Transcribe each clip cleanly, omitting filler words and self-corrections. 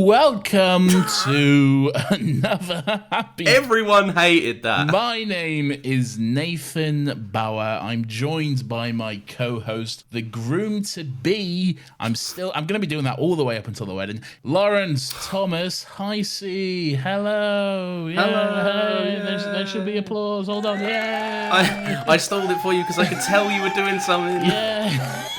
Welcome to another happy... Everyone hated that. My name is Nathan Bauer. I'm joined by my co-host, the groom-to-be. I'm going to be doing that all the way up until the wedding. Lawrence Thomas. Hi, C. Hello. Yeah, Hello. Hey. There should be applause. Hold on. Yeah. I stole it for you because I could tell you were doing something. Yeah.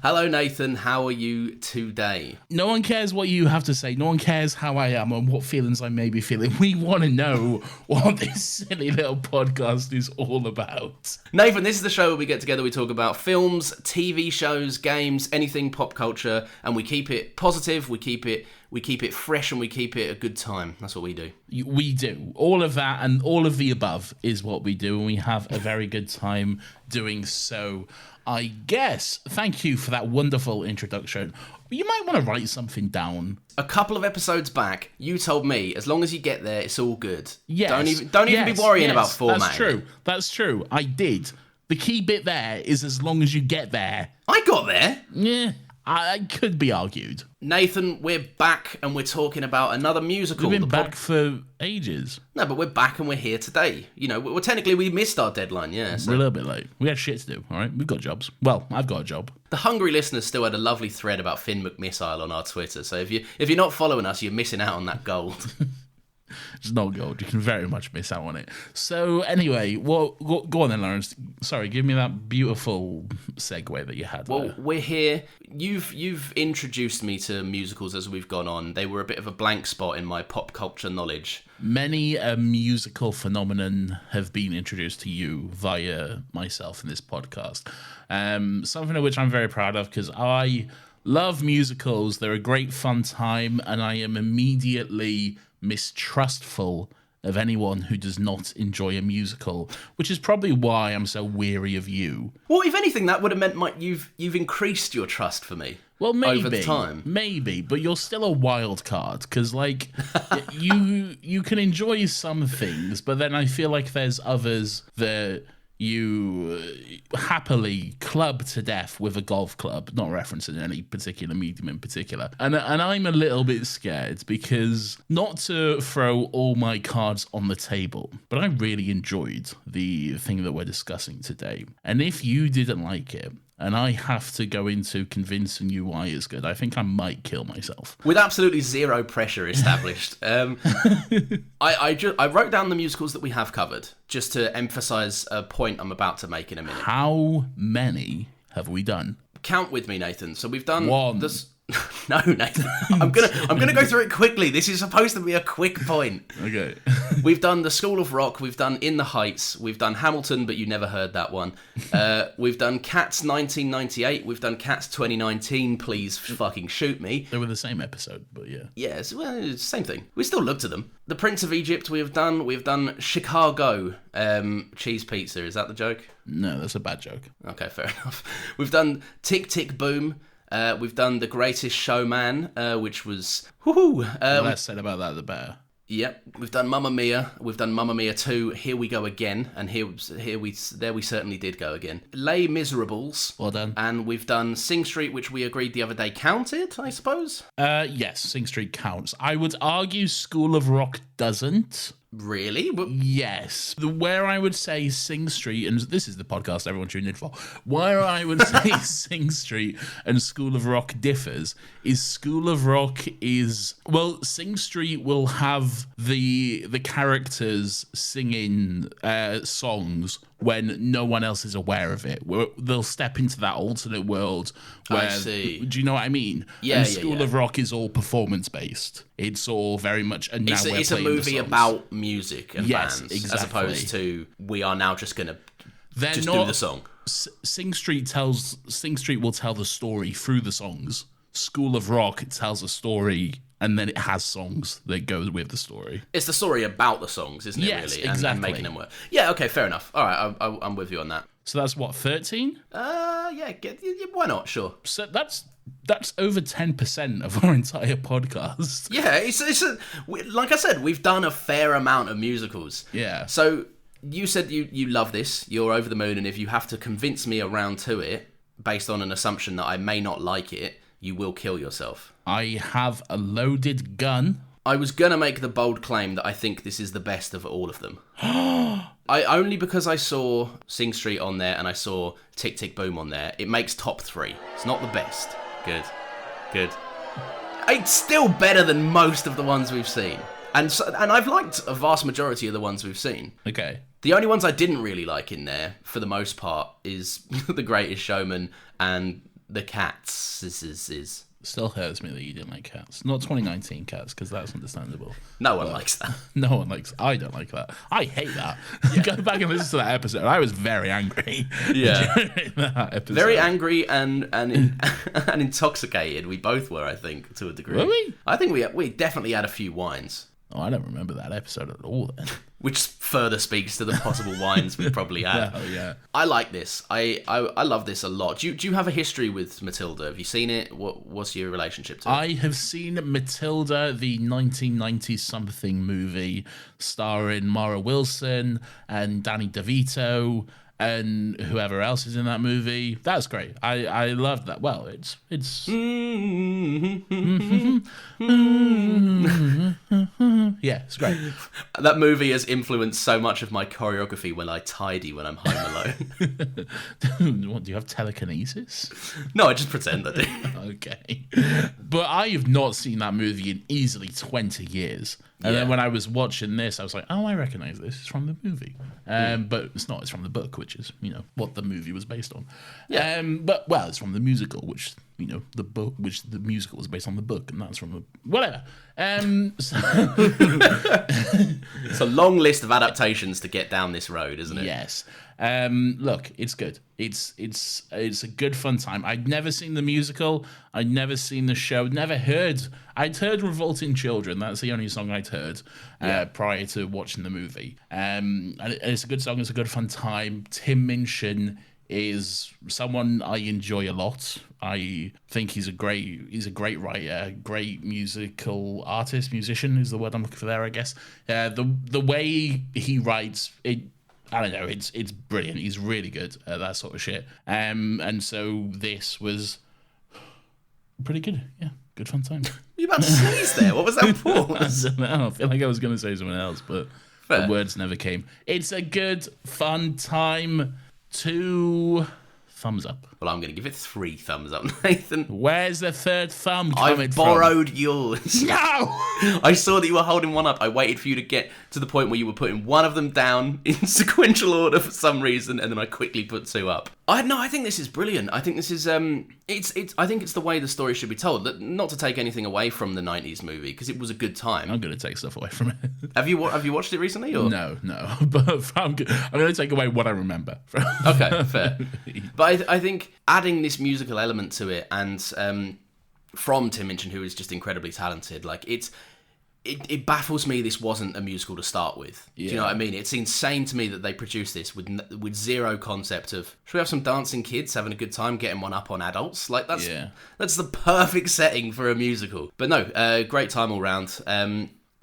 Hello, Nathan. How are you today? No one cares what you have to say. No one cares how I am and what feelings I may be feeling. We want to know what this silly little podcast is all about. Nathan, this is the show where we get together, we talk about films, TV shows, games, anything pop culture, and we keep it positive, we keep it fresh, and we keep it a good time. That's what we do. We do. All of that and all of the above is what we do, and we have a very good time doing so. I guess, thank you for that wonderful introduction. You might want to write something down. A couple of episodes back, you told me, as long as you get there, it's all good. Yes. Don't even be worrying about formatting. That's true. I did. The key bit there is as long as you get there. I got there. Yeah. I could be argued. Nathan, we're back and we're talking about another musical. We've been back for ages. No, but we're back and we're here today. You know, well, technically we missed our deadline, yeah. So. We're a little bit late. We had shit to do, all right? We've got jobs. Well, I've got a job. The hungry listeners still had a lovely thread about Finn McMissile on our Twitter, so if you're not following us, you're missing out on that gold. It's not gold. You can very much miss out on it. So anyway, well, go on then, Lawrence. Sorry, give me that beautiful segue that you had. Well, there. We're here. You've introduced me to musicals as we've gone on. They were a bit of a blank spot in my pop culture knowledge. Many a musical phenomenon have been introduced to you via myself in this podcast. Something of which I'm very proud of because I love musicals. They're a great fun time, and I am immediately mistrustful of anyone who does not enjoy a musical, which is probably why I'm so weary of you. Well, if anything, that would have meant you've increased your trust for me. Well, maybe over the time. Maybe, but you're still a wild card because, like, you can enjoy some things, but then I feel like there's others that you happily club to death with a golf club, not referencing any particular medium in particular. And I'm a little bit scared because, not to throw all my cards on the table, but I really enjoyed the thing that we're discussing today. And if you didn't like it, and I have to go into convincing you why it's good, I think I might kill myself. With absolutely zero pressure established. I wrote down the musicals that we have covered, just to emphasise a point I'm about to make in a minute. How many have we done? Count with me, Nathan. So we've done... One. No, Nathan. I'm gonna go through it quickly. This is supposed to be a quick point. Okay. We've done The School of Rock. We've done In the Heights. We've done Hamilton, but you never heard that one. We've done Cats 1998. We've done Cats 2019. Please fucking shoot me. They were the same episode, but yeah. Yes, well, it's the same thing. We still looked at them. The Prince of Egypt. We've done Chicago. Cheese pizza. Is that the joke? No, that's a bad joke. Okay, fair enough. We've done Tick Tick Boom. We've done The Greatest Showman, which was... Woohoo! The less said about that, the better. Yep. We've done Mamma Mia. We've done Mamma Mia 2. Here we go again. And there we certainly did go again. Les Miserables. Well done. And we've done Sing Street, which we agreed the other day counted, I suppose. Yes, Sing Street counts. I would argue School of Rock doesn't. Really? Yes. Where I would say Sing Street, and this is the podcast everyone tuned in for, where I would say Sing Street and School of Rock differs is School of Rock is, well, Sing Street will have the characters singing songs when no one else is aware of it. They'll step into that alternate world where... I see. Do you know what I mean? Yeah, and School of Rock is all performance-based. It's all very much... And now it's a movie about music and bands, exactly. As opposed to, we are now just going to do the song. Sing Street will tell the story through the songs. School of Rock tells a story... And then it has songs that go with the story. It's the story about the songs, isn't it, yes, really? Exactly. And making them work. Yeah, okay, fair enough. All right, I'm with you on that. So that's what, 13? Yeah, why not? Sure. So that's over 10% of our entire podcast. Yeah, like I said, we've done a fair amount of musicals. Yeah. So you said you love this, you're over the moon, and if you have to convince me around to it, based on an assumption that I may not like it, you will kill yourself. I have a loaded gun. I was going to make the bold claim that I think this is the best of all of them. Only because I saw Sing Street on there and I saw Tick Tick Boom on there. It makes top 3. It's not the best. Good. It's still better than most of the ones we've seen. And I've liked a vast majority of the ones we've seen. Okay. The only ones I didn't really like in there, for the most part, is The Greatest Showman and The Cats. This is Still hurts me that you didn't like Cats. Not 2019 Cats, because that's understandable. No one likes that. No one likes. I don't like that. I hate that. Go back and listen to that episode. I was very angry. Yeah, during that episode. Very angry and intoxicated. We both were, I think, to a degree. Were we? I think we definitely had a few wines. Oh, I don't remember that episode at all then. Which further speaks to the possible wines we probably had. Oh, yeah. I like this. I love this a lot. Do you have a history with Matilda? Have you seen it? What's your relationship to it? I have seen Matilda, the 1990-something movie starring Mara Wilson and Danny DeVito and whoever else is in that movie. That's great. I loved that. Well, it's yeah, it's great. That movie has influenced so much of my choreography when I tidy when I'm home alone. What, do you have telekinesis? No, I just pretend I do. Okay. But I have not seen that movie in easily 20 years. And then when I was watching this, I was like, oh, I recognize this. It's from the movie. But it's not. It's from the book, which is, what the movie was based on. Yeah. But, well, it's from the musical, which, the book, which the musical is based on the book. And that's from the... Whatever. So... It's a long list of adaptations to get down this road, isn't it? Yes. Look, it's good. It's a good fun time. I'd never seen the musical. I'd never seen the show. I'd heard Revolting Children. That's the only song I'd heard prior to watching the movie. And it's a good song. It's a good fun time. Tim Minchin is someone I enjoy a lot. I think he's a great writer, great musical artist, musician is the word I'm looking for there, I guess. The way he writes it, I don't know, it's brilliant. He's really good at that sort of shit. And so this was pretty good. Yeah, good fun time. You about to sneeze there? What was that pause? I don't know. I feel like I was going to say something else, but the words never came. It's a good fun time. 2 thumbs up. Well, I'm going to give it 3 thumbs up, Nathan. Where's the third thumb coming I've from? borrowed yours. No! I saw that you were holding one up. I waited for you to get to the point where you were putting one of them down in sequential order for some reason, and then I quickly put 2 up. I think this is brilliant. I think this is I think it's the way the story should be told. Not to take anything away from the 90s movie, because it was a good time. I'm going to take stuff away from it. Have you watched it recently? Or? No. But I'm going to take away what I remember. Okay, fair. But I think adding this musical element to it, and from Tim Minchin, who is just incredibly talented, like it baffles me this wasn't a musical to start with. Yeah. Do you know what I mean? It's insane to me that they produced this with zero concept of, should we have some dancing kids having a good time getting one up on adults? Like that's the perfect setting for a musical. But no, great time all round.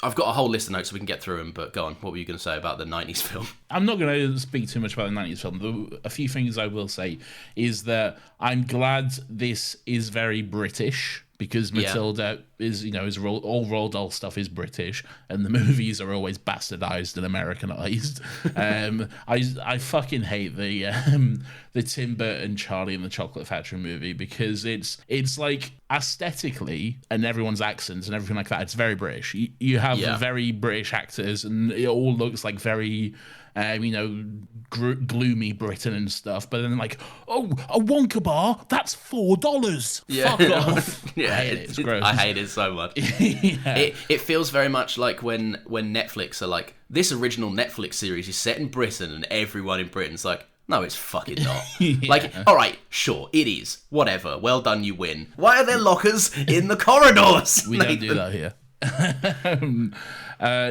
I've got a whole list of notes so we can get through them, but go on. What were you going to say about the 90s film? I'm not going to speak too much about the 90s film. A few things I will say is that I'm glad this is very British, because Matilda is, all Roald Dahl stuff is British, and the movies are always bastardized and Americanized. I fucking hate the Tim Burton Charlie and the Chocolate Factory movie, because it's like aesthetically and everyone's accents and everything like that, it's very British. You have very British actors, and it all looks like very gloomy Britain and stuff, but then like, oh, a Wonka bar, that's $4. Yeah. Fuck off. Yeah, I hate it. It's gross. I hate it so much. It feels very much like when Netflix are like, this original Netflix series is set in Britain, and everyone in Britain's like, no, it's fucking not. Like, all right, sure, it is. Whatever. Well done, you win. Why are there lockers in the corridors? We don't do that here.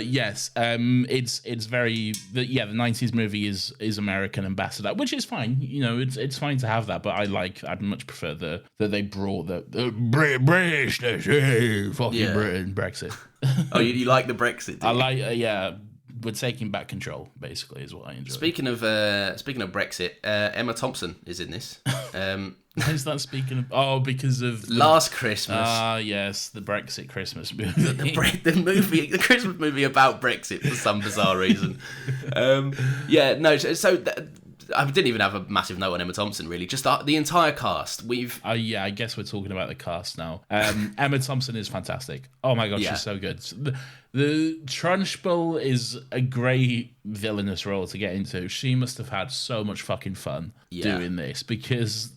Yes, it's very the 90s movie is American ambassador, which is fine. It's fine to have that, but I'd much prefer that they brought the Britishness, fucking Britain, Brexit. Oh, you like the Brexit? I like we're taking back control, basically, is what I enjoy. Speaking of Brexit, Emma Thompson is in this. Is that speaking of? Oh, because of Last Christmas. Ah, yes, the Brexit Christmas movie. The Christmas movie about Brexit for some bizarre reason. I didn't even have a massive note on Emma Thompson, really. Just the entire cast. Yeah, I guess we're talking about the cast now. Emma Thompson is fantastic. Oh my god, she's so good. The Trunchbull is a great villainous role to get into. She must have had so much fucking fun doing this because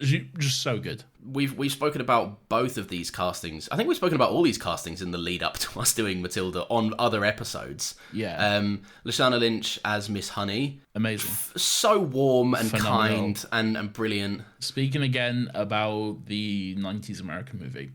she's just so good. We've spoken about both of these castings. I think we've spoken about all these castings in the lead up to us doing Matilda on other episodes. Yeah. Lashana Lynch as Miss Honey. Amazing. So warm and Phenomenal. kind and brilliant. Speaking again about the 90s American movie,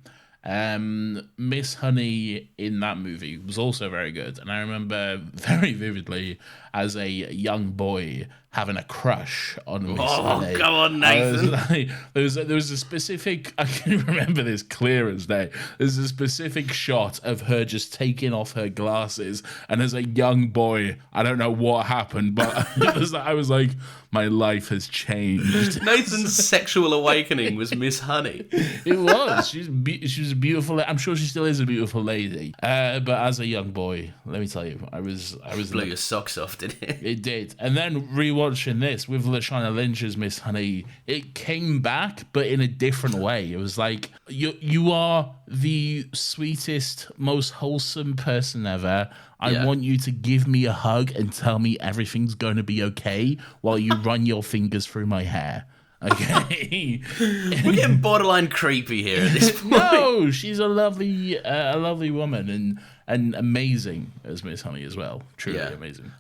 Miss Honey in that movie was also very good. And I remember very vividly as a young boy having a crush on Miss Honey. Oh, come on, Nathan. There was a specific, I can remember this clear as day. There's a specific shot of her just taking off her glasses. And as a young boy, I don't know what happened, but I was like, my life has changed. Nathan's sexual awakening was Miss Honey. It was. She was a beautiful. I'm sure she still is a beautiful lady. But as a young boy, let me tell you, I was Blew your socks off, didn't it? It did. And then rewatching this with Lashana Lynch as Miss Honey, it came back, but in a different way. It was like, you are the sweetest, most wholesome person ever. I want you to give me a hug and tell me everything's going to be okay while you run your fingers through my hair. Okay. We're getting borderline creepy here at this point. No, she's a lovely woman and amazing as Miss Honey as well. Truly amazing.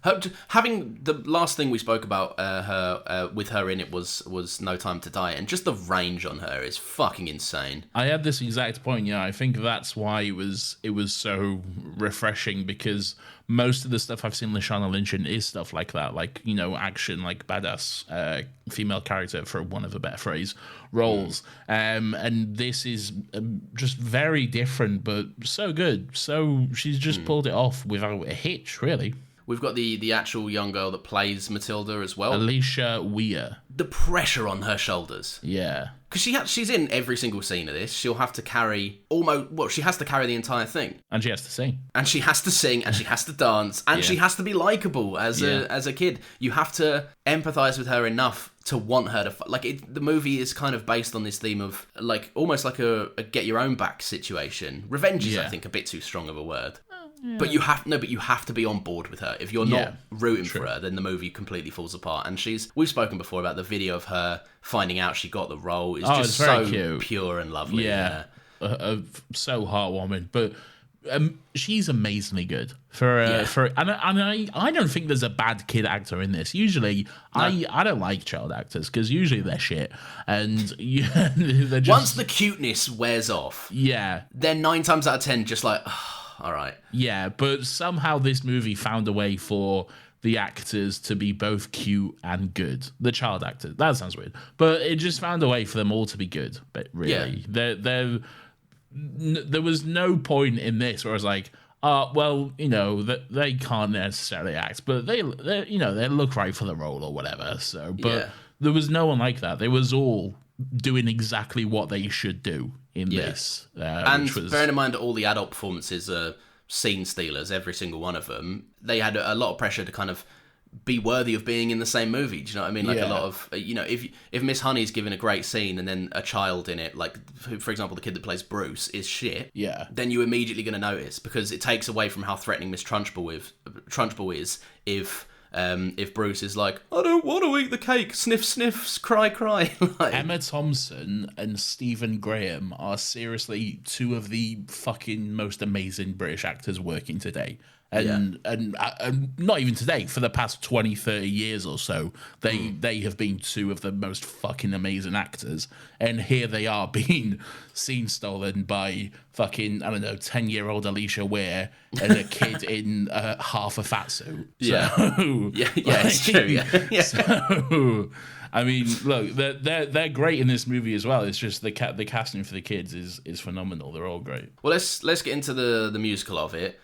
Having the last thing we spoke about her with her in it was No Time to Die, and just the range on her is fucking insane. I had this exact point. Yeah, I think that's why it was so refreshing, because most of the stuff I've seen Lashana Lynch in is stuff like that, like, you know, action, like badass female character, for one of a better phrase, roles. And this is just very different, but so good. So she's just pulled it off without a hitch, really. We've got the actual young girl that plays Matilda as well. Alicia Weir. The pressure on her shoulders. Yeah. Because she's in every single scene of this. She'll have to carry she has to carry the entire thing. And she has to sing. And she has to sing, and she has to dance, and she has to be likable as a kid. You have to empathise with her enough to want her to... the movie is kind of based on this theme of, like, almost like a get your own back situation. Revenge is, I think, a bit too strong of a word. Yeah. But you have to be on board with her. If you're not rooting for her, then the movie completely falls apart. And we've spoken before about the video of her finding out she got the role. It's just so cute. Pure and lovely. Yeah. So heartwarming. But she's amazingly good and I don't think there's a bad kid actor in this. Usually, no. I don't like child actors because usually they're shit, and they're just... Once the cuteness wears off, they're 9 times out of 10 just like, all right. Yeah, but somehow this movie found a way for the actors to be both cute and good. The child actors, that sounds weird, but it just found a way for them all to be good. But really, there was no point in this where I was like, well, you know, that they can't necessarily act, but they you know, they look right for the role or whatever. So, but there was no one like that. They was all doing exactly what they should do in this. And bearing in mind that all the adult performances are scene stealers, every single one of them, they had a lot of pressure to kind of be worthy of being in the same movie. Do you know what I mean? Like a lot of, you know, if Miss Honey's given a great scene and then a child in it, like, for example, the kid that plays Bruce is shit, then you're immediately going to notice, because it takes away from how threatening Miss Trunchbull is if Bruce is like, I don't want to eat the cake, sniff, sniff, cry, cry. Like, Emma Thompson and Stephen Graham are seriously two of the fucking most amazing British actors working today. And not even today, for the past 20, 30 years or so, they have been two of the most fucking amazing actors. And here they are being scene stolen by fucking, I don't know, 10-year-old Alicia Weir and a kid in half a fat suit. So, it's true, yeah. So, I mean, look, they're great in this movie as well. It's just the casting for the kids is phenomenal. They're all great. Well, let's get into the musical of it.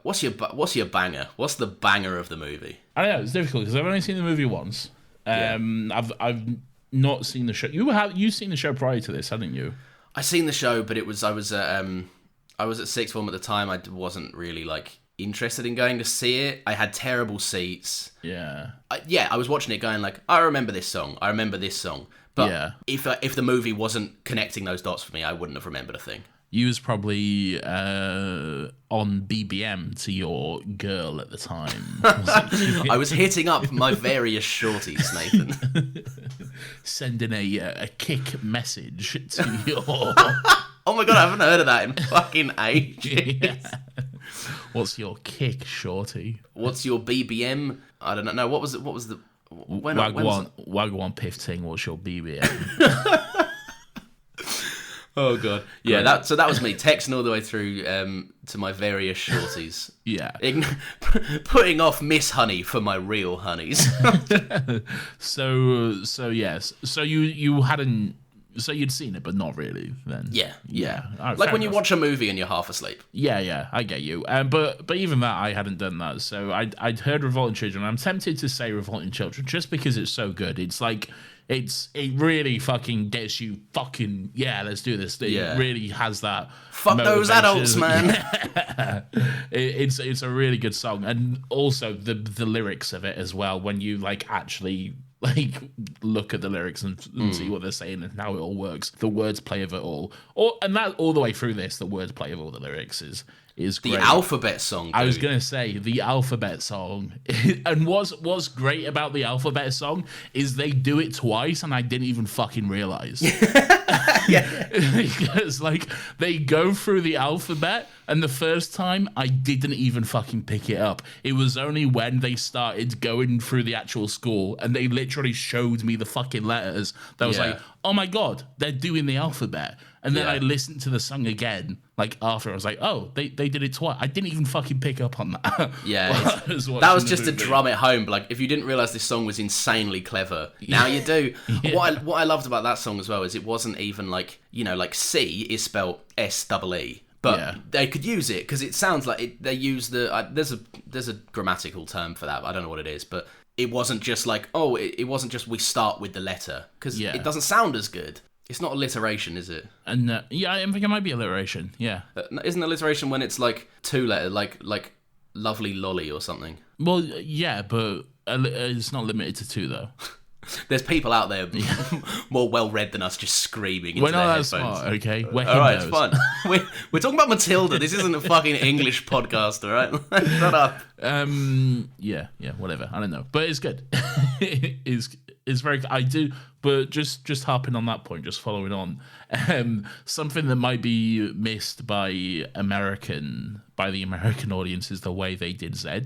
What's your banger? What's the banger of the movie? I don't know. It's difficult because I've only seen the movie once. I've not seen the show. You've seen the show prior to this, hadn't you? I seen the show, but I was at sixth form at the time. I wasn't really like interested in going to see it. I had terrible seats. Yeah. I was watching it going like, I remember this song. I remember this song. But if the movie wasn't connecting those dots for me, I wouldn't have remembered a thing. You was probably on BBM to your girl at the time. I was hitting up my various shorties, Nathan. Sending a kick message to your... Oh my god, I haven't heard of that in fucking ages. Yeah. What's your kick, shorty? What's your BBM? I don't know. No, what was the... Wagwan Piff Ting, what's your BBM? Oh god, yeah. So that was me texting all the way through to my various shorties. Yeah, putting off Miss Honey for my real honeys. So yes. So you hadn't. So you'd seen it, but not really. Then yeah. Right, like when you watch a movie and you're half asleep. Yeah, I get you. But even that, I hadn't done that. So I'd heard Revolting Children. I'm tempted to say Revolting Children just because it's so good. It's like. It really fucking gets you fucking let's do this. It really has that fuck motivation. Those adults, man. It's a really good song, and also the lyrics of it as well. When you like actually like look at the lyrics and see what they're saying and how it all works, the wordplay of it all, and that all the way through this, the wordplay of all the lyrics is great. The alphabet song, dude. I was going to say the alphabet song. And what's great about the alphabet song is they do it twice and I didn't even fucking realize. Because like they go through the alphabet and the first time I didn't even fucking pick it up. It was only when they started going through the actual school and they literally showed me the fucking letters that I was like, oh my god, they're doing the alphabet. And then I listened to the song again, like after I was like, oh, they did it twice. I didn't even fucking pick up on that. Yeah, that was just to drum it home. But like, if you didn't realize this song was insanely clever, now you do. What I loved about that song as well is it wasn't even like, like C is spelled S-E-E. But they could use it because it sounds like they use there's a grammatical term for that. But I don't know what it is, but it wasn't just like it wasn't just we start with the letter because it doesn't sound as good. It's not alliteration, is it? And I think it might be alliteration. Yeah, isn't alliteration when it's like two letters, like lovely lolly or something? Well, yeah, but it's not limited to two though. There's people out there more well-read than us just screaming into their headphones. Smart, okay? We're all right, it's fun. We're talking about Matilda. This isn't a fucking English podcast, all right? Shut up. Yeah, whatever. I don't know. But it's good. It's very... I do... But just harping on that point, just following on, something that might be missed by the American audience is the way they did Z.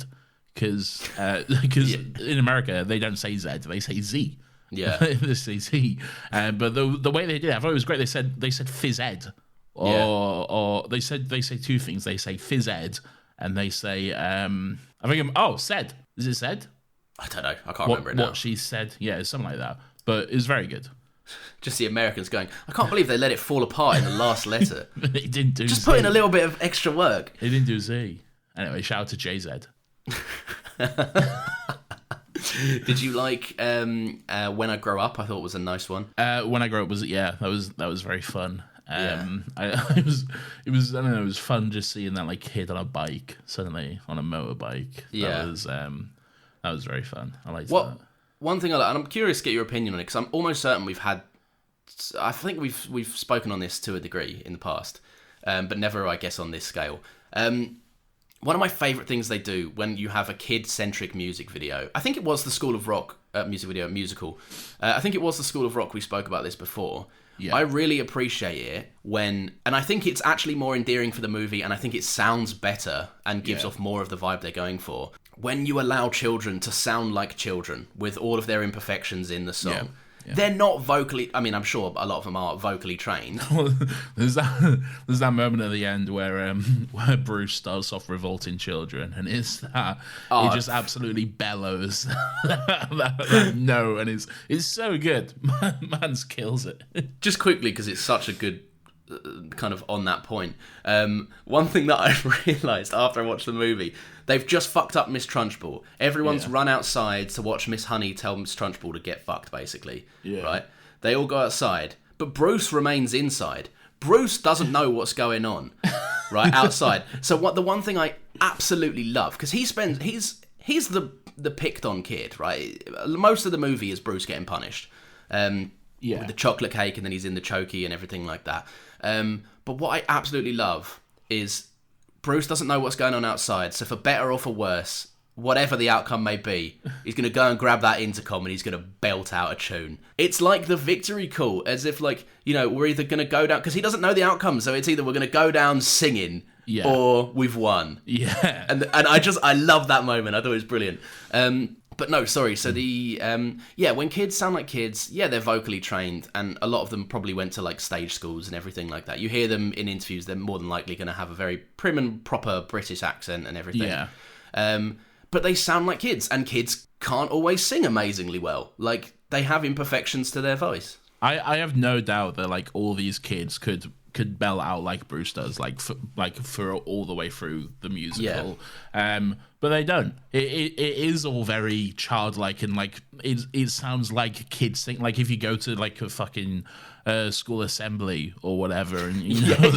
Because in America, they don't say Z, they say Z. Yeah. They say Z. But the way they did it, I thought it was great. They said phys ed. Or they say two things. They say phys ed, and they say, said. Is it said? I don't know. I can't remember it now. What she said. Yeah, it's something like that. But it's very good. Just the Americans going, I can't believe they let it fall apart in the last letter. They didn't do Just Z. put in a little bit of extra work. They didn't do Z. Anyway, shout out to JZ. Did you like When I Grow Up? I thought it was a nice one. When I Grow Up that was very fun. It was fun just seeing that like kid on a bike suddenly on a motorbike. That was very fun. I liked that. One thing and I'm curious to get your opinion on it because I'm almost certain I think we've spoken on this to a degree in the past, but never I guess on this scale. One of my favourite things they do when you have a kid-centric music video, I think it was the School of Rock musical. I think it was the School of Rock, we spoke about this before. Yeah. I really appreciate it and I think it's actually more endearing for the movie and I think it sounds better and gives off more of the vibe they're going for. When you allow children to sound like children with all of their imperfections in the song. They're not vocally. I mean, I'm sure a lot of them are vocally trained. there's that moment at the end where Bruce starts off revolting children, and it's that he just absolutely bellows that no, and it's so good. Man's kills it. Just quickly, because it's such a good kind of on that point. One thing that I realised after I watched the movie, they've just fucked up Miss Trunchbull. Everyone's run outside to watch Miss Honey tell Miss Trunchbull to get fucked, basically. Yeah. Right? They all go outside, but Bruce remains inside. Bruce doesn't know what's going on, right, outside. So the one thing I absolutely love, because he's the picked on kid, right? Most of the movie is Bruce getting punished. With the chocolate cake, and then he's in the chokey and everything like that. But what I absolutely love is Bruce doesn't know what's going on outside, so for better or for worse, whatever the outcome may be, he's going to go and grab that intercom and he's going to belt out a tune. It's like the victory call, as if, like, you know, we're either going to go down, because he doesn't know the outcome, so it's either we're going to go down singing or we've won. Yeah. And I love that moment. I thought it was brilliant. But no, sorry. So when kids sound like kids, they're vocally trained, and a lot of them probably went to like stage schools and everything like that. You hear them in interviews; they're more than likely going to have a very prim and proper British accent and everything. Yeah. But they sound like kids, and kids can't always sing amazingly well. Like, they have imperfections to their voice. I have no doubt that like all these kids could belt out like Bruce does, for all the way through the musical. But they don't. It is all very childlike, and like it sounds like kids sing. Like if you go to like a fucking school assembly or whatever, and you know, like,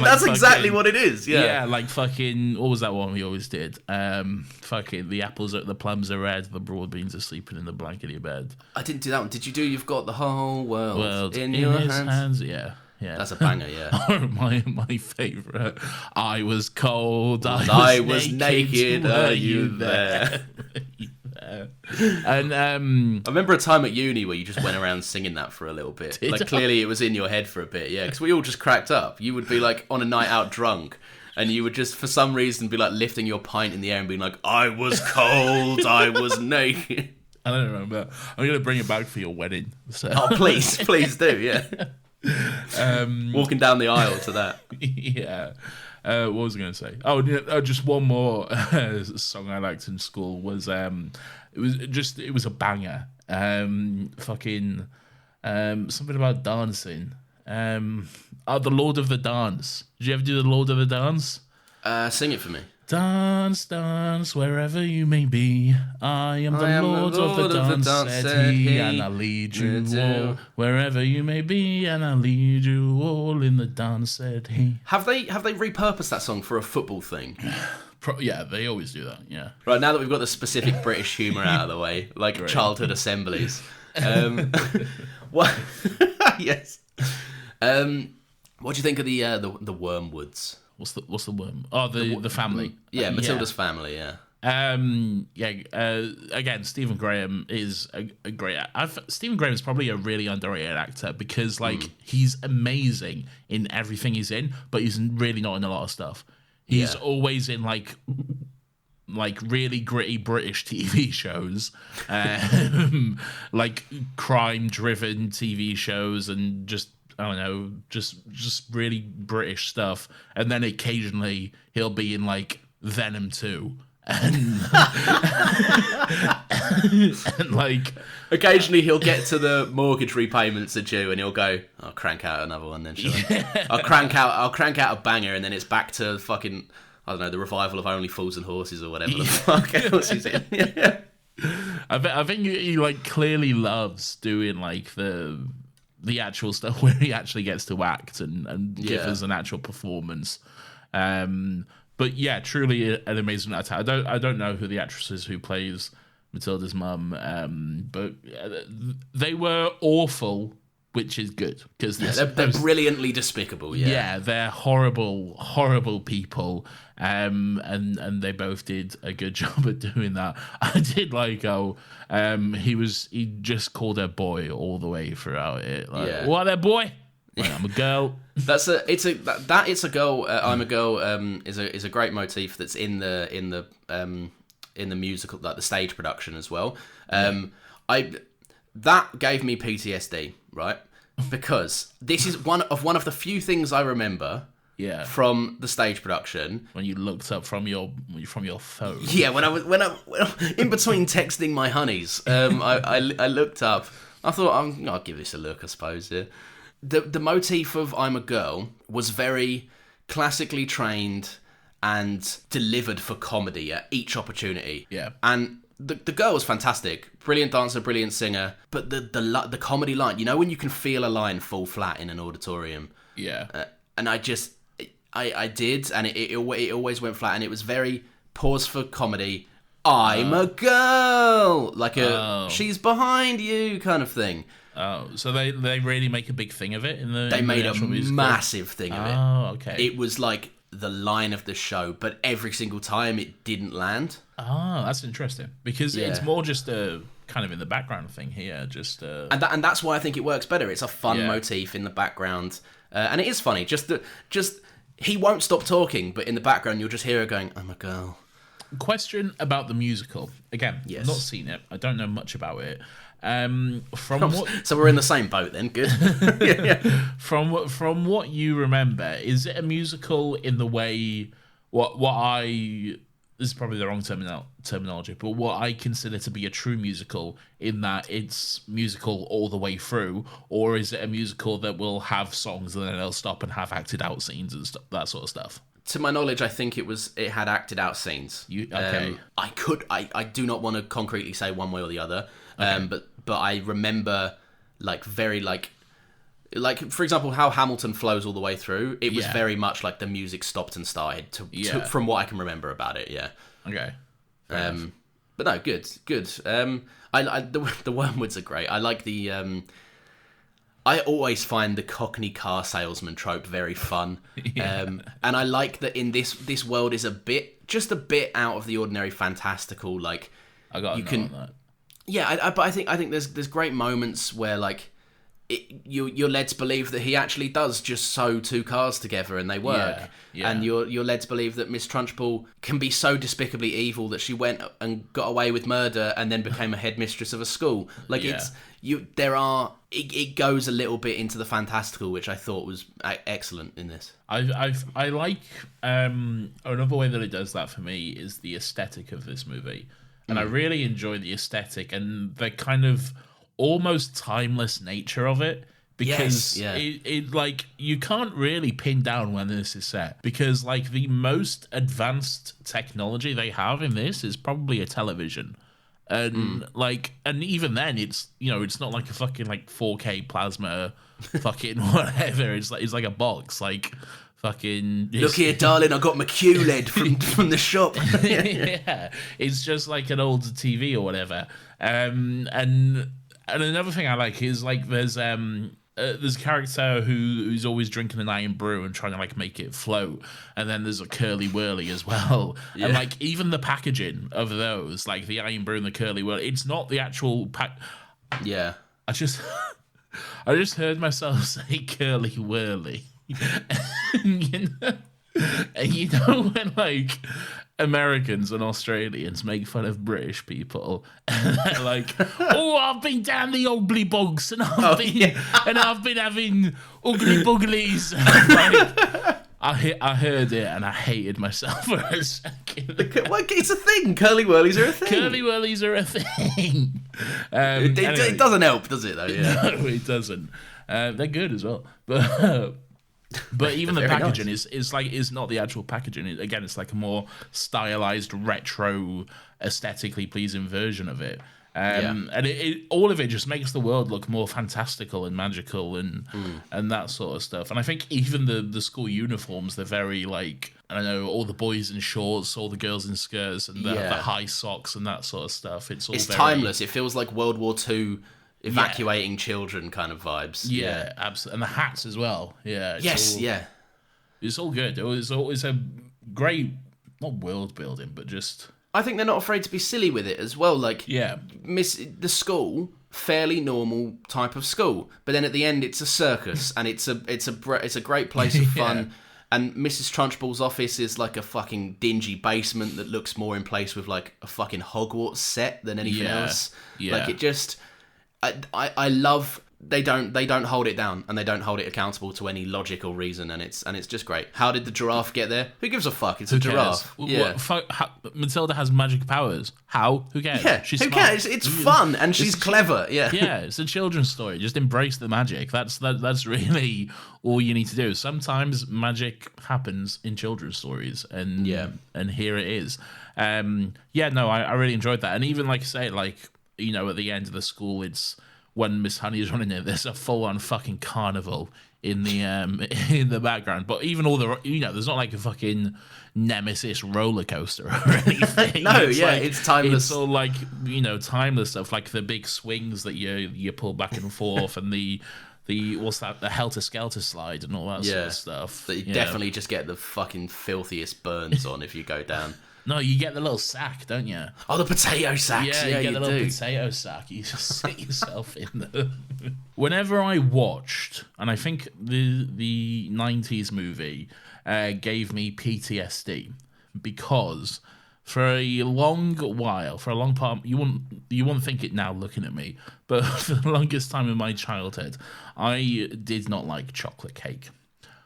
that's exactly what it is. Yeah, like fucking, what was that one we always did? Fucking the plums are red, the broad beans are sleeping in the blankety bed. I didn't do that one. Did you do You've Got the Whole World in Your Hands? Yeah. Yeah. That's a banger, yeah. my favourite. I was cold. I was naked. Are you there? And I remember a time at uni where you just went around singing that for a little bit. Like, clearly it was in your head for a bit, yeah. Because we all just cracked up. You would be like on a night out drunk, and you would just, for some reason, be like lifting your pint in the air and being like, I was cold. I was naked. I don't remember. I'm going to bring it back for your wedding. So. Oh, please do, yeah. Walking down the aisle to that. Yeah. What was I going to say? Oh, just one more song I liked in school was it was a banger. Something about dancing. The Lord of the Dance. Did you ever do the Lord of the Dance? Sing it for me. Dance, dance, wherever you may be. I am the Lord of the dance, said he, and I'll lead you all wherever you may be, and I'll lead you all in the dance, said he. Have they repurposed that song for a football thing? Yeah, they always do that, yeah. Right, now that we've got the specific British humour out of the way, like Great. Childhood assemblies. What? Yes. What do you think of the Wormwoods? What's the worm? Oh, the family. Yeah, Matilda's family. Yeah. Again, Stephen Graham is a great. Stephen Graham is probably a really underrated actor because he's amazing in everything he's in, but he's really not in a lot of stuff. He's always in like really gritty British TV shows, like crime-driven TV shows, and just. I don't know, just really British stuff, and then occasionally he'll be in like Venom 2, and like occasionally he'll get to the mortgage repayments are due, and he'll go, "I'll crank out another one then, shall I? I'll crank out a banger, and then it's back to fucking I don't know, the revival of Only Fools and Horses or whatever the fuck else he's in." I think he like clearly loves doing like the actual stuff where he actually gets to act and give us an actual performance. But yeah, truly an amazing actor. I don't know who the actress is who plays Matilda's mum, but they were awful, which is good because they're brilliantly despicable. Yeah, they're horrible people, and they both did a good job at doing that. I did like he just called her boy all the way throughout it. Like, what there, boy? Like, I'm a girl. It's a girl. I'm a girl. Is a great motif that's in the musical, like the stage production as well. that gave me PTSD, right? Because this is one of the few things I remember from the stage production. When you looked up from your phone. Yeah, when I in between texting my honeys, I looked up. I thought I'll give this a look, I suppose. Yeah. The motif of "I'm a Girl" was very classically trained and delivered for comedy at each opportunity. Yeah, and the girl was fantastic, brilliant dancer, brilliant singer. But the comedy line, you know, when you can feel a line fall flat in an auditorium. Yeah, and I did, and it always went flat, and it was very pause for comedy. I'm a girl, like she's behind you kind of thing. Oh, so they really make a big thing of it in the. They made a musical? massive thing of it. Oh, okay. It was like the line of the show, but every single time it didn't land. Oh, that's interesting because it's more just a kind of in the background thing here, just. And that's why I think it works better. It's a fun motif in the background, and it is funny. Just he won't stop talking, but in the background you'll just hear her going, "I'm a girl." Question about the musical again. Yes. I've not seen it. I don't know much about it. So we're in the same boat then. Good. From what you remember, is it a musical in the way this is probably the wrong terminology, but what I consider to be a true musical in that it's musical all the way through, or is it a musical that will have songs and then they'll stop and have acted out scenes and that sort of stuff? To my knowledge, I think it had acted out scenes. Okay. I do not want to concretely say one way or the other. Okay. But I remember very for example how Hamilton flows all the way through. It was very much like the music stopped and started from what I can remember about it. Yeah. Okay. But no, good. The Wormwoods are great. I like the. I always find the Cockney car salesman trope very fun, and I like that in this world is just a bit out of the ordinary, fantastical. Like I got on that. Yeah, but I think there's great moments where you're led to believe that he actually does just sew two cars together and they work. Yeah. And you're led to believe that Miss Trunchbull can be so despicably evil that she went and got away with murder and then became a headmistress of a school. It goes a little bit into the fantastical, which I thought was excellent in this. I like another way that it does that for me is the aesthetic of this movie. And I really enjoy the aesthetic and the kind of almost timeless nature of it. Because it you can't really pin down when this is set. Because the most advanced technology they have in this is probably a television. And and even then it's it's not like a fucking 4K plasma fucking whatever. It's like a box. Fucking look here, darling, I got my QLED from the shop. Yeah, it's just like an old TV or whatever. And another thing I like is there's a character who's always drinking an iron brew and trying to make it float, and then there's a curly whirly as well. Yeah. And even the packaging of those, the iron brew and the curly whirly, it's not the actual pack. Yeah, I just heard myself say curly whirly. And you know when Americans and Australians make fun of British people and they're oh, I've been down the ugly bugs and I've been having ugly bugglies. I heard it and I hated myself for a second. It's a thing. Curly whirlies are a thing. Curly whirlies are a thing. It doesn't help, does it though? Yeah. No, it doesn't. They're good as well, but even the packaging is not the actual packaging. It's a more stylized, retro, aesthetically pleasing version of it. And all of it just makes the world look more fantastical and magical and that sort of stuff. And I think even the school uniforms, they're very I don't know, all the boys in shorts, all the girls in skirts, and the high socks and that sort of stuff. It's very timeless. It feels like World War II evacuating children kind of vibes. Yeah, absolutely. And the hats as well. Yeah. It's all good. It's a great, not world building, but just... I think they're not afraid to be silly with it as well. The school, fairly normal type of school, but then at the end it's a circus and it's a great place of fun. And Mrs. Trunchbull's office is a fucking dingy basement that looks more in place with a fucking Hogwarts set than anything else. Yeah. I love they don't hold it down, and they don't hold it accountable to any logical reason, and it's just great. How did the giraffe get there? Who gives a fuck? It's a giraffe. Yeah. Matilda has magic powers. How? Who cares? Yeah, She's who smart. cares? It's fun, and she's clever. Yeah. Yeah, it's a children's story. Just embrace the magic. That's really all you need to do. Sometimes magic happens in children's stories, and here it is. I really enjoyed that, and even like I say, like, you know, at the end of the school, it's when Miss Honey is running it, there's a full-on fucking carnival in the in the background. But even all the, you know, there's not like a fucking Nemesis roller coaster or anything. No, it's timeless. It's all like, you know, timeless stuff, like the big swings that you pull back and forth, and the what's that, the Helter Skelter slide and all that sort of stuff. That you definitely just get the fucking filthiest burns on if you go down. No, you get the little sack, don't you? Oh, the potato sacks. Yeah, you get the little potato sack. You just sit yourself in them. Whenever I watched, and I think the 90s movie gave me PTSD, because for a long part, you wouldn't think it now looking at me, but for the longest time in my childhood, I did not like chocolate cake.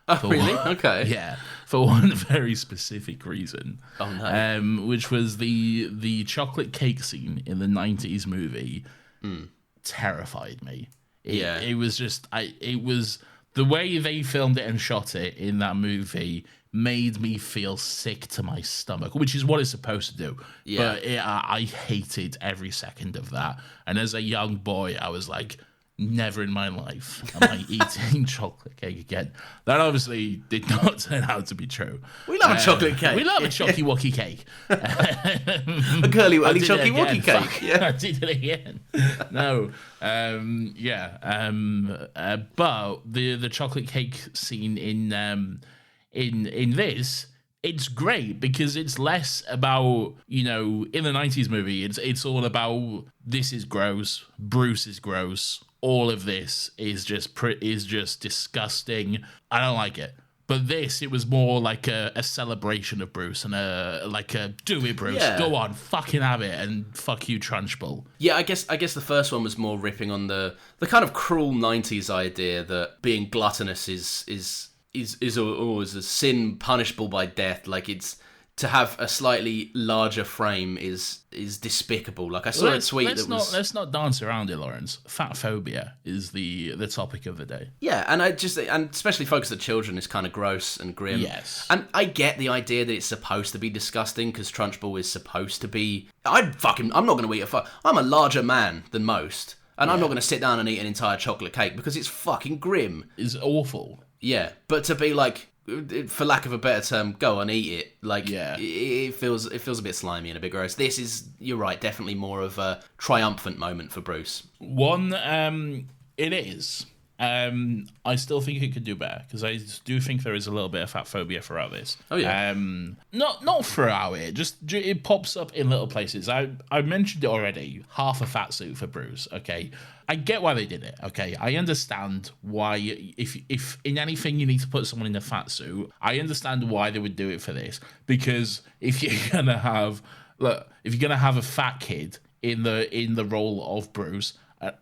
Oh, really? Okay. Yeah, for one very specific reason. Oh, no. Which was the chocolate cake scene in the 90s movie terrified me. It was just, it was, the way they filmed it and shot it in that movie made me feel sick to my stomach, which is what it's supposed to do. Yeah. But I hated every second of that. And as a young boy, I was like, never in my life am I eating chocolate cake again. That obviously did not turn out to be true. We love a chocolate cake. We love a chocky wocky cake. A curly whirly chocky wocky cake. Fuck, yeah. I did it again. No. But the chocolate cake scene in this, it's great because it's less about, you know, in the 90s movie, it's all about this is gross, Bruce is gross, all of this is just disgusting. I don't like it. But this, it was more like a celebration of Bruce and do it, Bruce, go on, fucking have it, and fuck you, Trunchbull. Yeah, I guess the first one was more ripping on the kind of cruel 90s idea that being gluttonous is always a sin punishable by death. Like, it's to have a slightly larger frame is despicable. Like, I saw a tweet let's not dance around it, Lawrence. Fat phobia is the topic of the day. Yeah, and especially focused on children is kind of gross and grim. Yes. And I get the idea that it's supposed to be disgusting because Trunchbull is supposed to be. I'm not going to eat I'm a larger man than most, and I'm not going to sit down and eat an entire chocolate cake because it's fucking grim. It's awful. Yeah, but to be like, for lack of a better term, go and eat it. Like, it feels a bit slimy and a bit gross. This is, you're right, definitely more of a triumphant moment for Bruce. It is. I still think it could do better because I do think there is a little bit of fat phobia throughout this. Oh yeah. Not throughout it. Just it pops up in little places. I mentioned it already. Half a fat suit for Bruce. Okay, I get why they did it. Okay, I understand why. If in anything you need to put someone in a fat suit, I understand why they would do it for this. Because if you're gonna have a fat kid in the role of Bruce.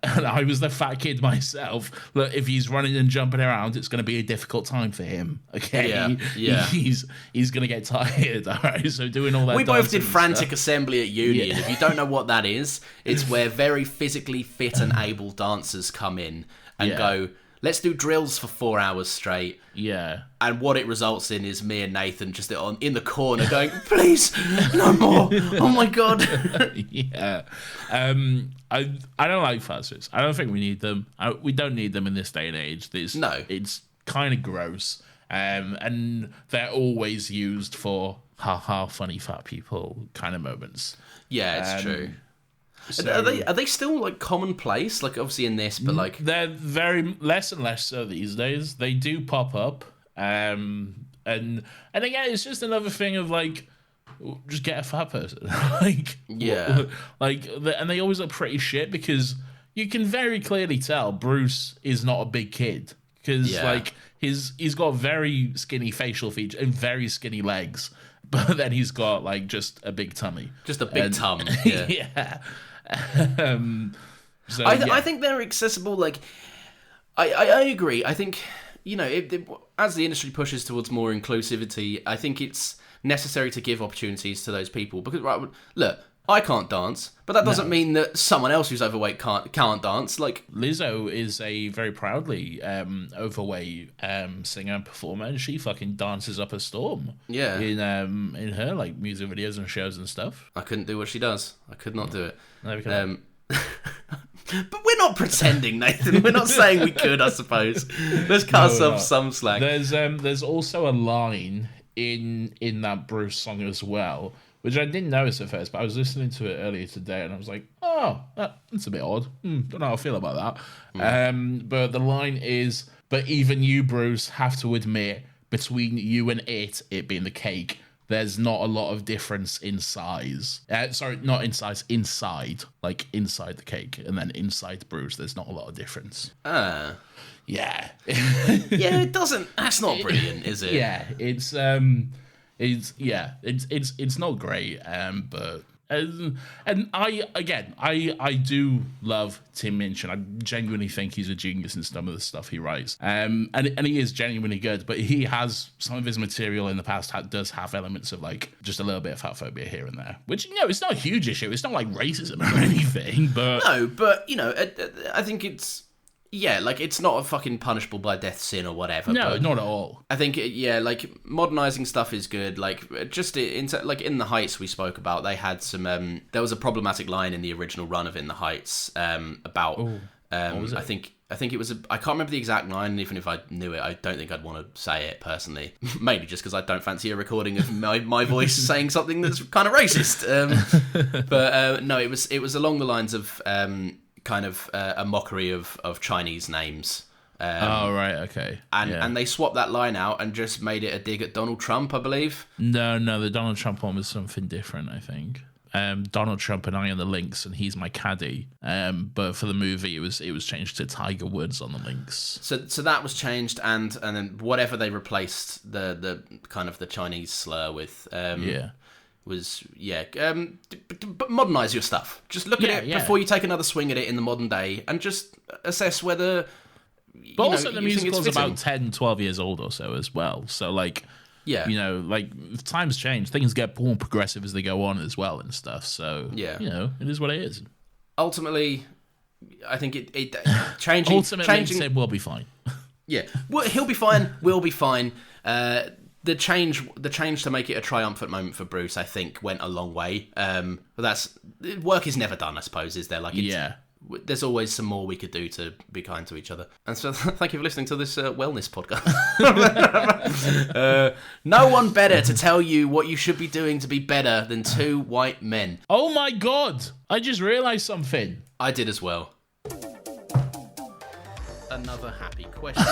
And I was the fat kid myself. Look, if he's running and jumping around, it's going to be a difficult time for him. Okay, yeah. He's going to get tired. All right, so doing all that. We both did frantic assembly at uni. Yeah. If you don't know what that is, it's where very physically fit and able dancers come in and go, let's do drills for 4 hours straight. Yeah. And what it results in is me and Nathan just in the corner going, please, no more. Oh my God. Yeah. I don't like fat suits. I don't think we need them. We don't need them in this day and age. It's kind of gross. And they're always used for funny fat people kind of moments. Yeah, it's true. So, are they still like commonplace? Like obviously in this, but like they're very less and less so these days. They do pop up, and again, it's just another thing of like, just get a fat person, and they always look pretty shit because you can very clearly tell Bruce is not a big kid because he's got very skinny facial features and very skinny legs, but then he's got like just a big tummy, just a big tum, yeah. Yeah. So, I think they're accessible. Like, I agree. I think, as the industry pushes towards more inclusivity, I think it's necessary to give opportunities to those people. Because, right, look, I can't dance, but that doesn't mean that someone else who's overweight can't dance. Like, Lizzo is a very proudly overweight singer and performer, and she fucking dances up a storm. Yeah. In her like music videos and shows and stuff. I couldn't do what she does. I could not do it. There we go. But we're not pretending, Nathan. We're not saying we could, I suppose. Let's cut ourselves some slack. There's also a line in that Bruce song as well, which I didn't notice at first, but I was listening to it earlier today, and I was like, oh, that's a bit odd. Don't know how I feel about that. But the line is, but even you, Bruce, have to admit, between you and it being the cake, there's not a lot of difference in size. Sorry, not in size, inside. Like, inside the cake. And then inside Bruce, there's not a lot of difference. Yeah. Yeah, it doesn't... That's not brilliant, is it? Yeah, it's not great, but... And I do love Tim Minchin. I genuinely think he's a genius in some of the stuff he writes. And he is genuinely good, but he has some of his material in the past does have elements of like just a little bit of fat phobia here and there, which it's not a huge issue. It's not like racism or anything, but no, but I think it's. Yeah, like, it's not a fucking punishable by death sin or whatever. No, but not at all. I think, like, modernising stuff is good. Like, just in The Heights we spoke about, they had some... there was a problematic line in the original run of In the Heights about... what was it? I think it was... I can't remember the exact line, and even if I knew it, I don't think I'd want to say it, personally. Mainly just because I don't fancy a recording of my voice saying something that's kind of racist. No, it was along the lines of... kind of a mockery of Chinese names. Right, okay. And they swapped that line out and just made it a dig at Donald Trump, I believe. No, the Donald Trump one was something different, I think. Donald Trump and I on the links, and he's my caddy. But for the movie, it was changed to Tiger Woods on the links. So that was changed, and then whatever they replaced the kind of the Chinese slur with. But modernise your stuff. Just look at it before you take another swing at it in the modern day, and just assess whether. But also, the musical's about 10, 12 years old or so as well. So, like, like, times change. Things get more progressive as they go on as well and stuff. So, it is what it is. Ultimately, I think it changing. Ultimately, Tim will be fine. Yeah, well, he'll be fine. We'll be fine. The change to make it a triumphant moment for Bruce, I think, went a long way. But work is never done, I suppose, is there? Like, there's always some more we could do to be kind to each other. And so, thank you for listening to this wellness podcast. No one better to tell you what you should be doing to be better than two white men. Oh my God! I just realised something. I did as well. Another happy question.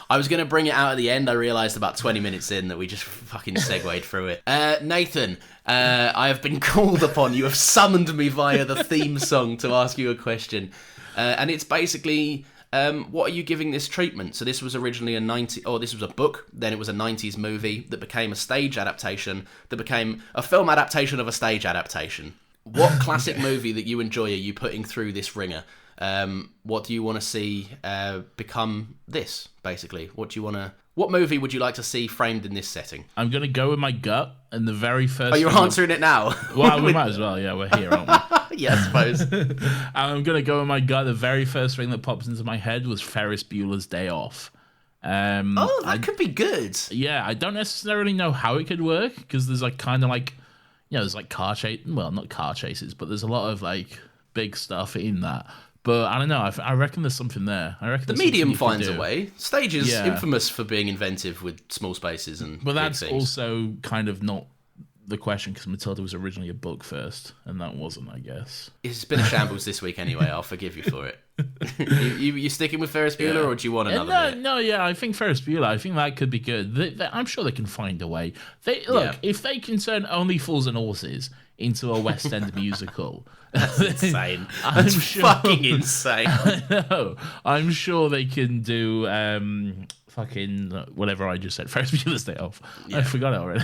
I was going to bring it out at the end. I realised about 20 minutes in that we just fucking segued through it. Nathan, I have been called upon. You have summoned me via the theme song to ask you a question. And it's basically, what are you giving this treatment? So this was originally this was a book, then it was a 90s movie that became a stage adaptation, that became a film adaptation of a stage adaptation. What classic movie that you enjoy are you putting through this ringer? What do you want to see become this, basically? What movie would you like to see framed in this setting? I'm going to go with my gut, and the very first... Oh, you're answering it now? Well, we might as well, yeah, we're here, aren't we? Yeah, I suppose. I'm going to go with my gut. The very first thing that pops into my head was Ferris Bueller's Day Off. That could be good. Yeah, I don't necessarily know how it could work, because there's like kind of like, there's like car chase... Well, not car chases, but there's a lot of like big stuff in that. But I don't know. I reckon there's something there. I reckon the medium finds a way. Stage is infamous for being inventive with small spaces and. But that's big things. Also kind of not the question, because Matilda was originally a book first, and that wasn't, I guess. It's been a shambles this week anyway. I'll forgive you for it. you sticking with Ferris Bueller, or do you want another bit? No, I think Ferris Bueller. I think that could be good. I'm sure they can find a way. If they can turn Only Fools and Horses into a West End musical. That's insane. That's fucking insane. I know. I'm sure they can do fucking whatever I just said. Ferris Bueller's Day Off. Yeah. I forgot it already.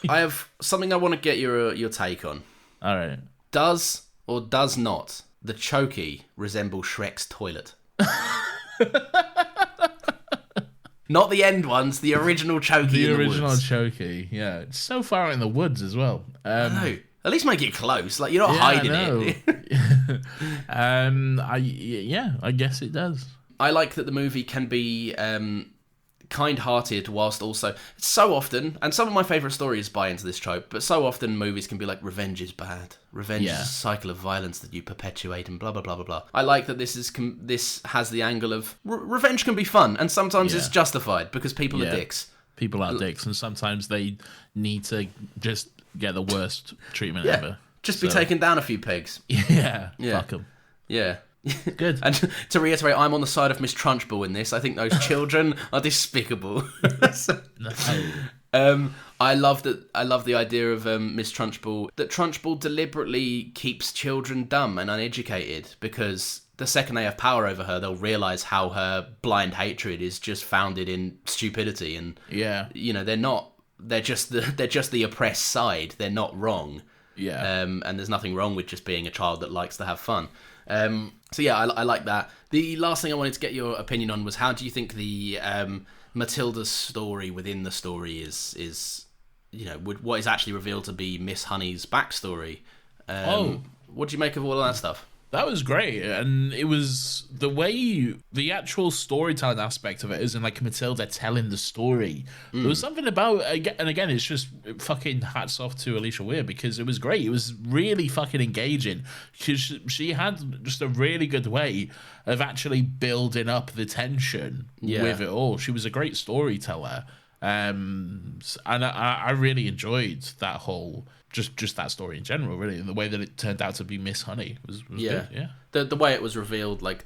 I have something I want to get your take on. All right. Does or does not the chokey resembles Shrek's toilet. Not the end ones, the original chokey. The in original woods. Chokey, yeah. It's so far in the woods as well. I know. At least make it close. Like, you're not hiding it. I guess it does. I like that the movie can be kind-hearted whilst also... So often, and some of my favourite stories buy into this trope, but so often movies can be like, revenge is bad. Revenge is a cycle of violence that you perpetuate and blah, blah, blah, blah, blah. I like that this has the angle of... revenge can be fun, and sometimes it's justified because people are dicks. People are dicks, and sometimes they need to just get the worst treatment ever. Just be taken down a few pegs. Yeah. Fuck them. Yeah. Good. And to reiterate, I'm on the side of Miss Trunchbull in this. I think those children are despicable. I love that. I love the idea of Miss Trunchbull. That Trunchbull deliberately keeps children dumb and uneducated because the second they have power over her, they'll realise how her blind hatred is just founded in stupidity. And you know, they're not. They're just the oppressed side. They're not wrong. Yeah. And there's nothing wrong with just being a child that likes to have fun. So yeah, I like that. The last thing I wanted to get your opinion on was how do you think the Matilda's story within the story is you know, what is actually revealed to be Miss Honey's backstory? What do you make of all of that stuff? That was great, and it was the way the actual storytelling aspect of it is in like Matilda telling the story. There was something about, and again, it's just fucking hats off to Alicia Weir because it was great. It was really fucking engaging. She had just a really good way of actually building up the tension with it all. She was a great storyteller, and I really enjoyed that whole. Just that story in general, really, and the way that it turned out to be Miss Honey was good. Yeah. The way it was revealed, like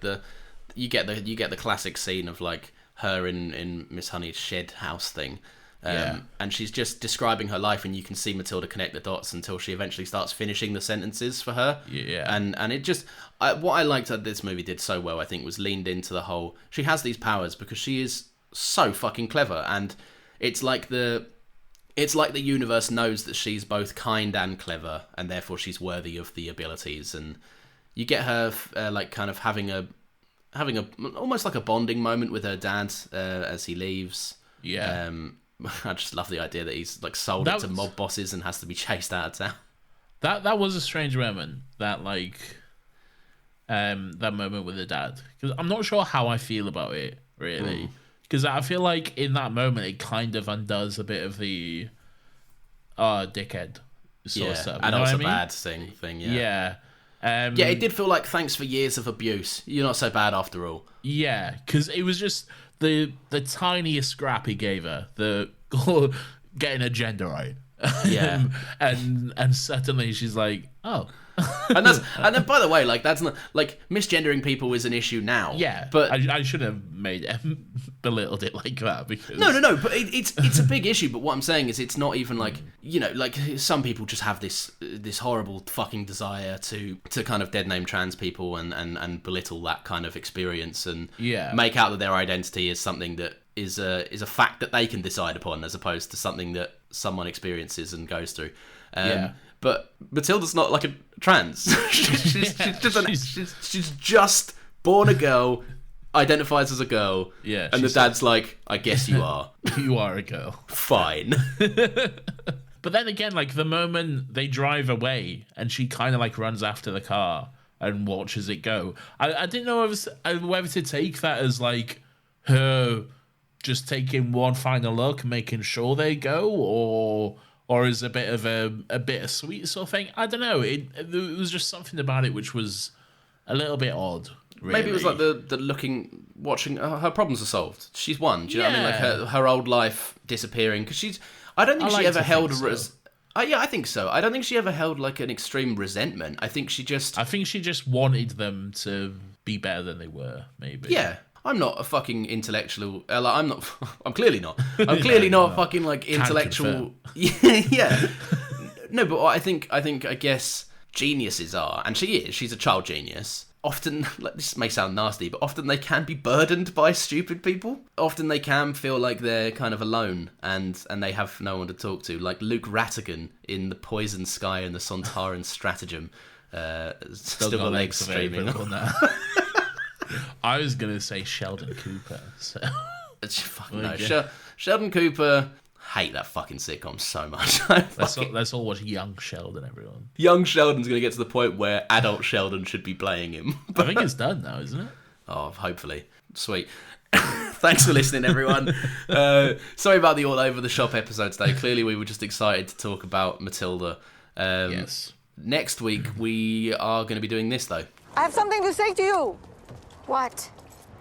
you get the classic scene of like her in Miss Honey's shed house thing, and she's just describing her life, and you can see Matilda connect the dots until she eventually starts finishing the sentences for her. Yeah, and it just what I liked that this movie did so well, I think, was leaned into the whole she has these powers because she is so fucking clever, and it's like the universe knows that she's both kind and clever, and therefore she's worthy of the abilities. And you get her like kind of having a almost like a bonding moment with her dad as he leaves. Yeah. I just love the idea that he's like sold it to mob bosses and has to be chased out of town. That was a strange moment. That moment with the dad, because I'm not sure how I feel about it really. Because I feel like in that moment, it kind of undoes a bit of the dickhead sort of stuff. And also bad thing, yeah. Yeah, it did feel like thanks for years of abuse. You're not so bad after all. Yeah, because it was just the tiniest scrap he gave her, the getting a gender right. Yeah. and suddenly she's like, oh. and then by the way, like that's not like misgendering people is an issue now. Yeah, but I should have belittled it like that because no. But it's a big issue. But what I'm saying is, it's not even like, you know, like some people just have this horrible fucking desire to kind of dead name trans people and belittle that kind of experience and make out that their identity is something that is a fact that they can decide upon as opposed to something that someone experiences and goes through. But Matilda's not like a trans. she's just born a girl, identifies as a girl. Yeah, and the dad's like, I guess you are. You are a girl. Fine. But then again, like the moment they drive away and she kind of like runs after the car and watches it go. I didn't know whether to take that as like her just taking one final look, making sure they go, or is a bit of a bittersweet sort of thing. I don't know. It was just something about it which was a little bit odd. Really. Maybe it was like the watching her problems are solved. She's won. Do you know what I mean? Like her old life disappearing because I don't think she ever held. I think so. I don't think she ever held like an extreme resentment. I think she just wanted them to be better than they were. Maybe. Yeah. I'm not a fucking intellectual. I'm not. I'm clearly not. I'm clearly not a fucking like intellectual. Yeah. No, but I guess geniuses are, and she is. She's a child genius. Often, like, this may sound nasty, but often they can be burdened by stupid people. Often they can feel like they're kind of alone and they have no one to talk to. Like Luke Rattigan in The Poison Sky and the Sontaran Stratagem. Still got legs streaming. Now. I was gonna say Sheldon Cooper. So. Fuck no, Sheldon Cooper. Hate that fucking sitcom so much. Let's all watch Young Sheldon, everyone. Young Sheldon's gonna get to the point where adult Sheldon should be playing him. I think it's done now, isn't it? Oh, hopefully. Sweet. Thanks for listening, everyone. Sorry about the all over the shop episode today. Clearly, we were just excited to talk about Matilda. Yes. Next week, we are going to be doing this, though. I have something to say to you. What?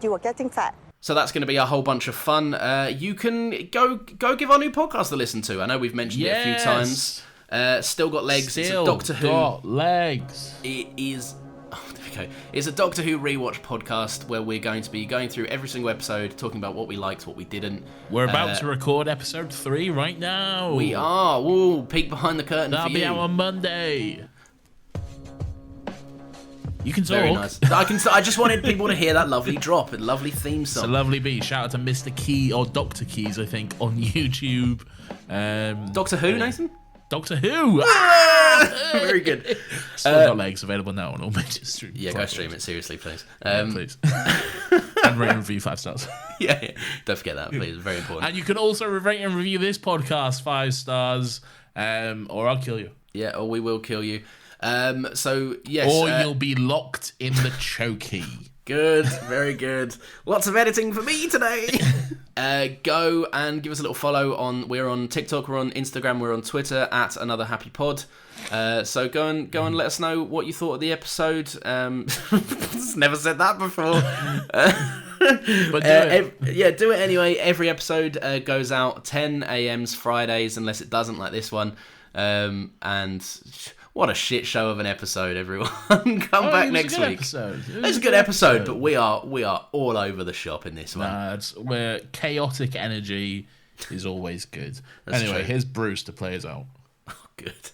You are getting fat. So that's going to be a whole bunch of fun. You can go give our new podcast a listen to. I know we've mentioned it a few times. Still Got Legs. It's a Doctor Who. Got Legs. It is... Oh, there we go. It's a Doctor Who rewatch podcast where we're going to be going through every single episode, talking about what we liked, what we didn't. We're about to record episode 3 right now. We are. Ooh, peek behind the curtain. That'll be out on Monday. You can talk. Very nice. I just wanted people to hear that lovely drop, a lovely theme song. It's a lovely beat. Shout out to Mr. Key, or Dr. Keys, I think, on YouTube. Doctor Who, Nathan? Doctor Who! Very good. Still Got Legs available now on all major streaming. Yeah, go stream it, seriously, please. Please. And rate and review 5 stars. Yeah, don't forget that, please. Very important. And you can also rate and review this podcast 5 stars, or I'll kill you. Yeah, or we will kill you. So, yes. Or you'll be locked in the chokey. Good, very good. Lots of editing for me today. Go and give us a little follow we're on TikTok, we're on Instagram, we're on Twitter at Another Happy Pod. So go and let us know what you thought of the episode. Never said that before. But do it. Yeah, do it anyway. Every episode goes out 10 a.m.s Fridays, unless it doesn't, like this one. And what a shit show of an episode, everyone. Come back next week. It's a good episode, but we are all over the shop in this one. Where chaotic energy is always good. Anyway, here's Bruce to play us out. Oh, good.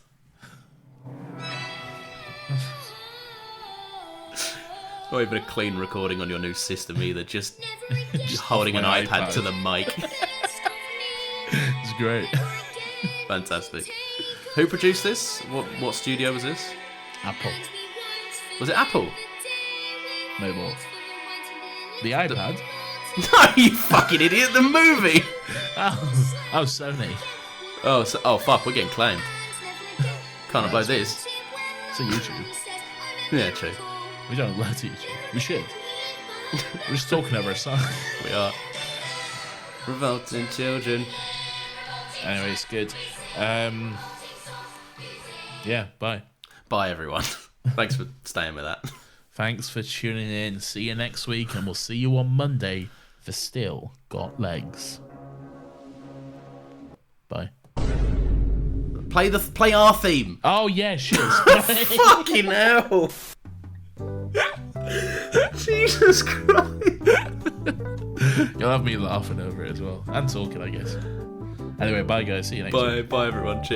Not even a clean recording on your new system either. Just holding an iPad to the mic. It's great. Fantastic. Who produced this? What studio was this? Apple. Was it Apple? No more. The iPad? No, you fucking idiot! The movie. Oh, Sony. Oh, fuck! We're getting claimed. Can't upload this. It's a YouTube. Yeah, true. We don't upload to YouTube. We should. We're just talking over a song. We are. Revolting children. Anyway, it's good. Yeah, bye. Bye, everyone. Thanks for staying with that. Thanks for tuning in. See you next week, and we'll see you on Monday for Still Got Legs. Bye. Play our theme. Oh, yeah, shit. Fucking hell. Jesus Christ. You'll have me laughing over it as well. And talking, I guess. Anyway, bye, guys. See you next week. Bye, everyone. Cheers.